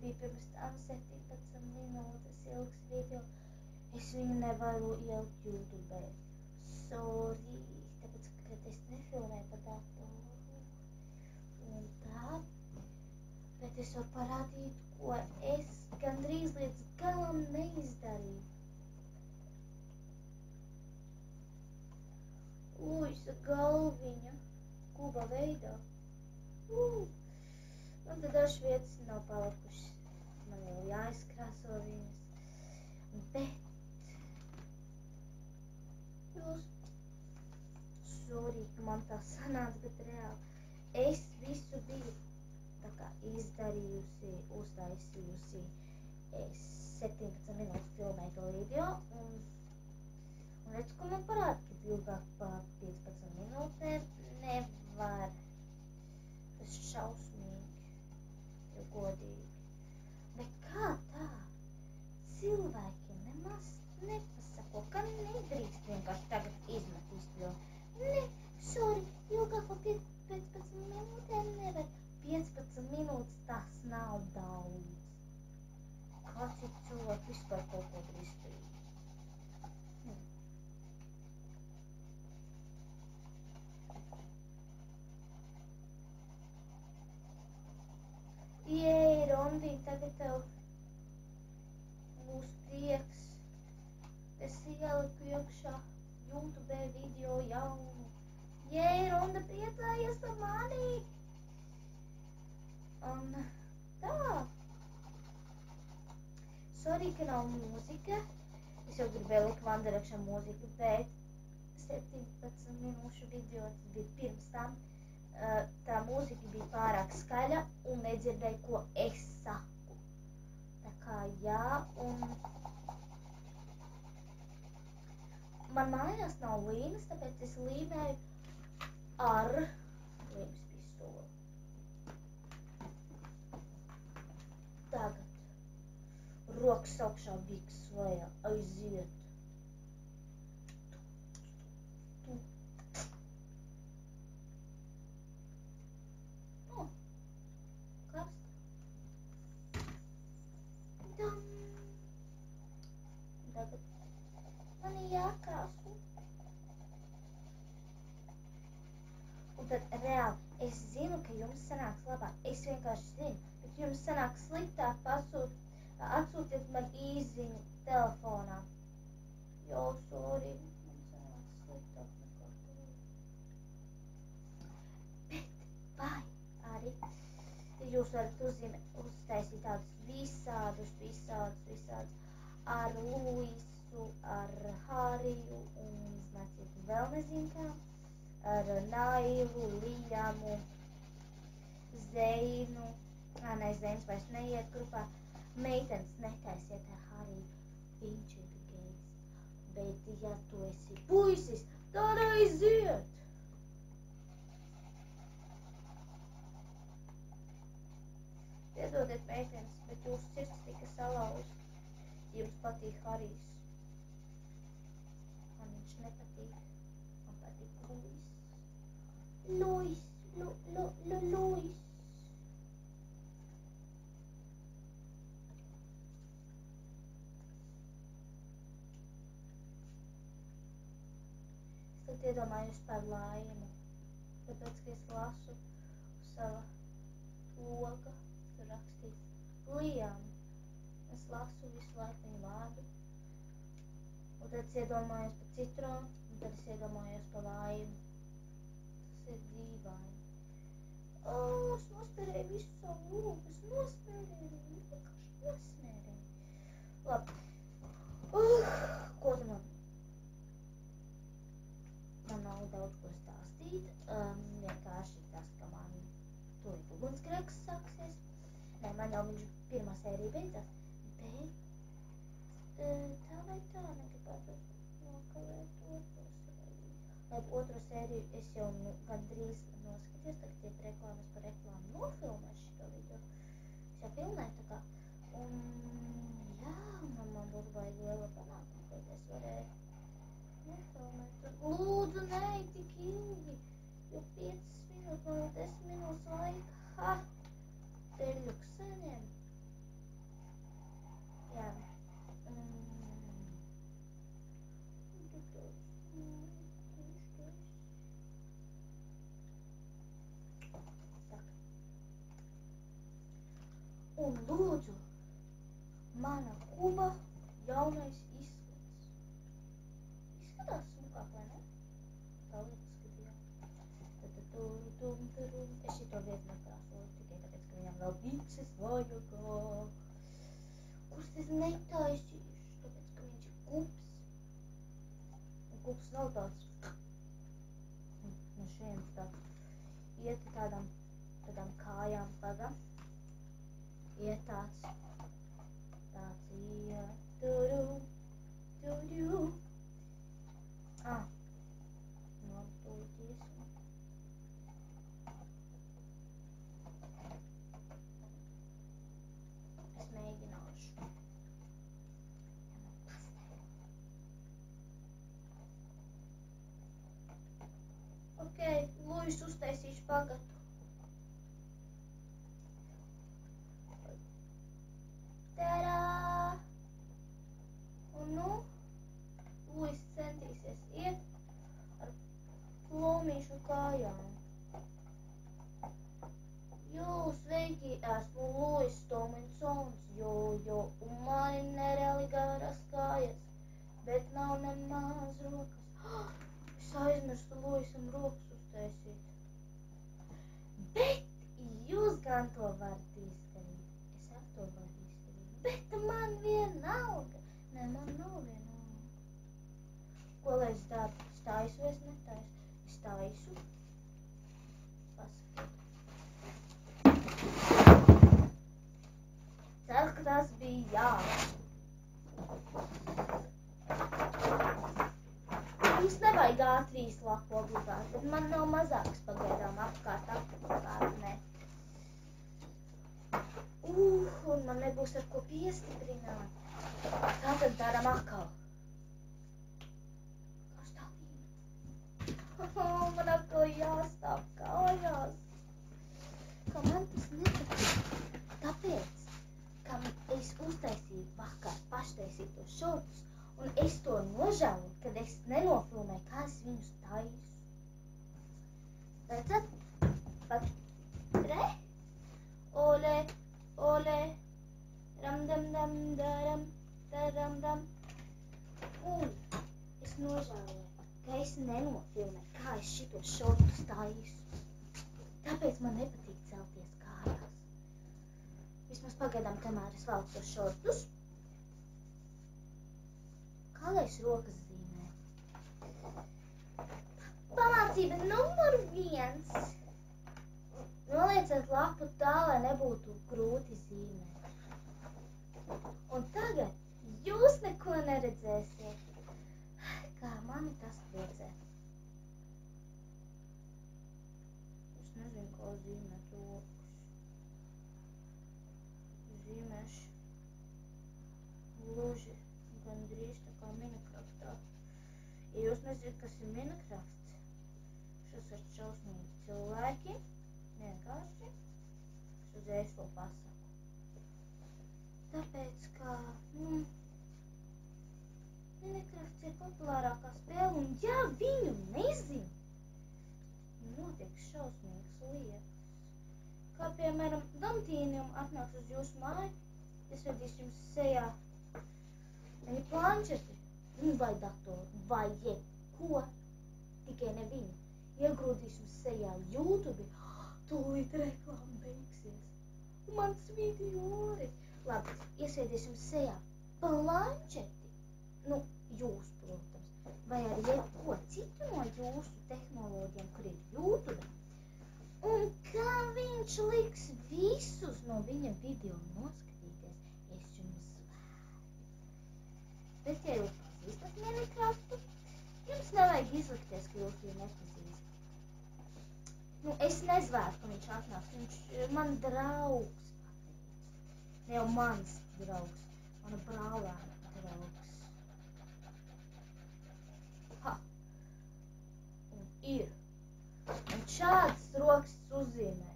bija pirms tam 17 minūtes ilgs video. Es viņu nevaru ielikt YouTube. Sorry, tāpēc, ka es nefilmēju pa datoru. Un tā, bet es varu parādīt, ko es gandrīz līdz galam neizdarīju. Luisa galviņa, kuba veidā. Un tad dažas vietas nav palikušas. Man vēl jāizkrāso viņas. Bet jūs sorry, ka man tā sanāca, bet reāli es visu biju tā kā izdarījusi, uztaisījusi. Es 17 minūtes filmēju to video un redz, ko man parāda, ka ilgāk par 15 minūtēm nevar. Tas šausmīgi, jo godīgi. Bet kā tā? Cilvēkiem nemaz nepasako, ka nedrīkst vienkārši tagad izmetīs video. Ne, sorry, ilgāk par 15 minūtēm nevar. 15 minūtes tas nav daudz. Kā citi cilvēki vispār kaut ko drīz darīt? Jei, Rondi, tagad tev būs prieks. Es ieliku iekšā YouTube video jaunu. Jei, Ronda, priecājies par mani! Un tā. Sorry, ka nav mūzika. Es jau gribēju likt One Direction mūziku, bet 17 minūšu video tas bija pirms tam. Tā mūzika bija pārāk skaļa un nedzirdēju, ko es saku. Tā kā jā, un man mājās nav līmes, tāpēc es līmēju ar līmes pistoli. Tagad rokas augšā, biks lejā, aiziet. Tagad man ir jākrāso. Un tad reāli es zinu, ka jums sanāks labāk. Es vienkārši zinu, bet jums sanāks sliktāk atsūtiet man īziņu telefonā. Jo, sorry, man sanāks sliktāk nekā tev. Bet vai arī jūs varat uztaisīt tādus visādus ar Luisu, ar Hāriju un, znāciet, vēl nezinu kā, ar Nailu, Lijamu, Zeinu. Nē, Zeins vairs neiet grupā. Meitenes netaisiet ar Hāriju, viņš ir gejs. Bet, ja tu esi puisis, tad aiziet! Piedodiet, meitenes, bet jūsu sirds tika salauzta. Jums patīk Harijs. Man viņš nepatīk. Man patīk Luis. Luis. Es tad iedomājos par laimu. Tāpēc, ka es lasu sava loga, tur rakstīts Lijam. Es lasu visu laiku viņu vārdu. Un tad es iedomājos par citronu, un tad es iedomājos par laimu. Tas ir dīvaini. Es nosmērēju visu savu lūgu. Es nosmērēju. Vienkārši nosmērēju. Labi. Ko tu man? Man nav daudz ko stāstīt. Vienkārši tas, ka man tūlīt ugunsgrēks sāksies. Nē, man jau viņš pirmā sērija beidzās. Bet tā vai tā negribētu nokavēt otro sēriju. Labi, otro sēriju es jau gandrīz noskatījos, tagad tiek reklāmas par reklāmu nofilmēs šito video. Es jau filmēju tā kā. Un jā, man būtu baigi liela panākuma, kad es varēju nofilmēt. Lūdzu, nē, tik ilgi, jo 5 minūtes, man 10 minūtes laika. Ha! Te ir ļukseniem. lūdzu, mana kuba jaunais izskats. Izskatās smukāk, vai ne? Tā liekas, ka jā. Es šito vietu nekrāsoju tikai tāpēc, ka viņam vēl bikses vajagā. Kurš es netaisīšu, tāpēc, ka viņš ir kups. Un kups nav tāds no šiem tāds. Iet tādām kājām paga. Iet tāds iet. Turu. Nolūties. Es mēģināšu. Ok, Luis uztaisīšu pagatu. Tarā! Un nu, Luis centīsies iet ar plomīšu kājām. Jo, sveiki, esmu Luis Tomlinsons, jo, un man ir nereāli garas kājas, bet nav nemaz rokas. Es aizmirstu Luisam rokas uztaisīt. Bet jūs gan to varat izdarīt. Es ar to varu izdarīt. Bet man vienalga. Nē, man nav vienalga. Ko lai es daru? Es taisu vai es netaisu? Es taisu. Pasakiet. Ceru, ka tas bija jā. Jums nevajag A3 lapu obligāti, bet man nav mazāks pagaidām apkārt, nē. Un man nebūs ar ko piestiprināt. Tātad daram atkal. Kā stāvība? Man atkal jāstāv kājās. Kā man tas nepatīk. Tāpēc, ka es uztaisīju vakar paštaisītos šortus, un es to nožēloju, kad es nenofilmēju, kā es viņus taisu. Redzat? Pat re? Ole, ram-dam-dam, daram, daram-dam. Un es nožēloju, ka es nenofilmēju, kā es šitos šortus taisu. Tāpēc man nepatīk celties kājās. Vismaz pagaidām, kamēr es velku tos šortus. Kā lai es rokas zīmēju? Pamācība numur 1. Nolieciet lapu tā, lai nebūtu grūti zīmēt. Un tagad jūs neko neredzēsiet, kā mani tas priecē. Es nezinu, kā zīmēt rokas. Zīmēšu gluži gandrīz tā kā Minecraftā. Ja jūs nezināt, kas ir Minecrafts, šis ir šausmīgi cilvēki, vienkārši, es uzreiz to pasaku. Tāpēc, ka, Minecrafts ir populārākā spēle, un ja viņu nezinu, notiek šausmīgas lietas. Kā, piemēram, Dantīniem atnāks uz jūsu māju, iesvedīs jums sejā viņa planšeti, vai datoru, vai jebko, tikai ne viņu. Iegrūdīs jums sejā YouTube, tūlīt reklāma beigsies. Un mans video. Labi, iesvedīs jums sejā planšeti, jūs, protams, vai arī jebko citu no jūsu tehnoloģiem, kur ir YouTube. Un kā viņš liks visus no viņa video noskatīties, es jums svēru. Bet, ja jūs pazīstat Minecraftu, jums nevajag izlikties, ka jūs viņu nepazīstat. Es nezvēru, ka viņš atnāks, viņš man draugs pateica. Ne jau mans draugs, mana brālēna draugs. Ha! Un ir. Un šādas rokas uzzīmē.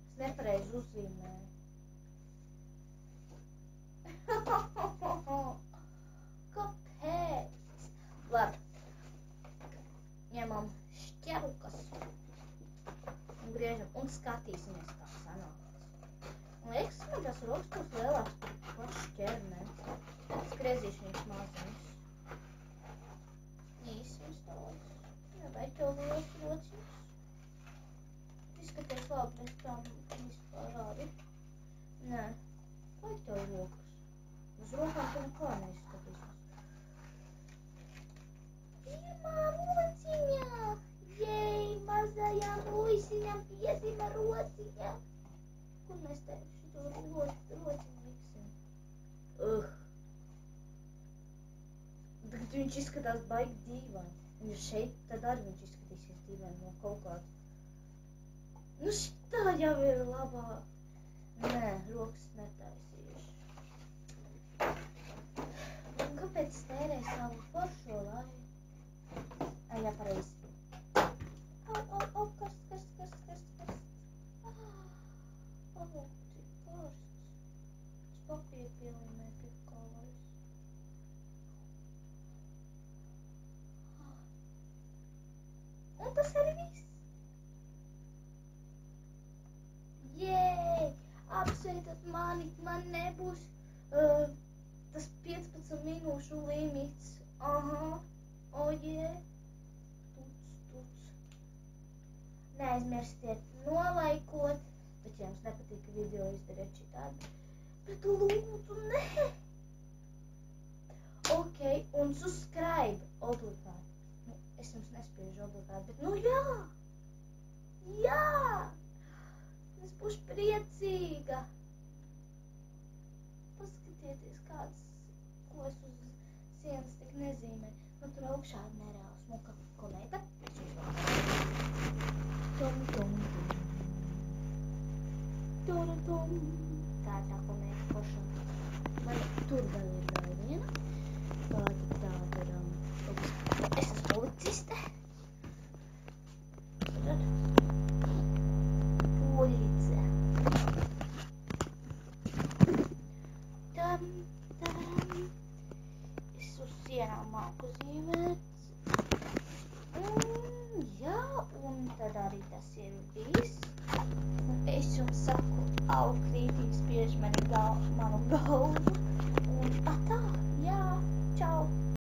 Es nepareizi uzzīmēju. Kāpēc? Labi. Ņemam šķerukas. Un griežam un skatīsimies, kā sanāks. Un liekas, Vajag tev rokas. Uz rokām tu nekā neizskatīsies. Pirmā rociņā! Jej, mazajām puisiņām piezima rociņa! Kur mēs te šito rociņu liksim? Tagad viņš izskatās baigi dīvaini. Un ja šeit, tad arī viņš izskatīsies dīvaini no kaut kāds. Nu šitā jau ir labā. Nē, rokas netaisīšu. Un kāpēc es tērēju savu foršo laiku? Jā, pareizi. Au, karsts. Cik karsts. Es papīru pielīmēju pie kājas. Un tas arī viss. Jej! Apsveicat mani, man nebūs tas 15 minūšu limits. Aha, jē. Tuc. Neaizmirstiet nolaikot, bet ja jums nepatīk video, izdariet šitādi. Bet lūdzu, nē! Ok, un subscribe obligāti. Nu, es jums nespiežu obligāti, bet nu jā! Jā! Es būšu priecīga. Paskatieties, ko es uz sienas tik nezīmēju. Man tur augšā ir nereāli smuka komēta. Tom. Tā ir tā komēta pašā. Man tur vēl ir viena. Tāda es esmu policiste. Police. Es uz sienām māku zīmēt. Jā, un tad arī tas ir viss. Un es jums saku, auklītīgi spiež manu galvu.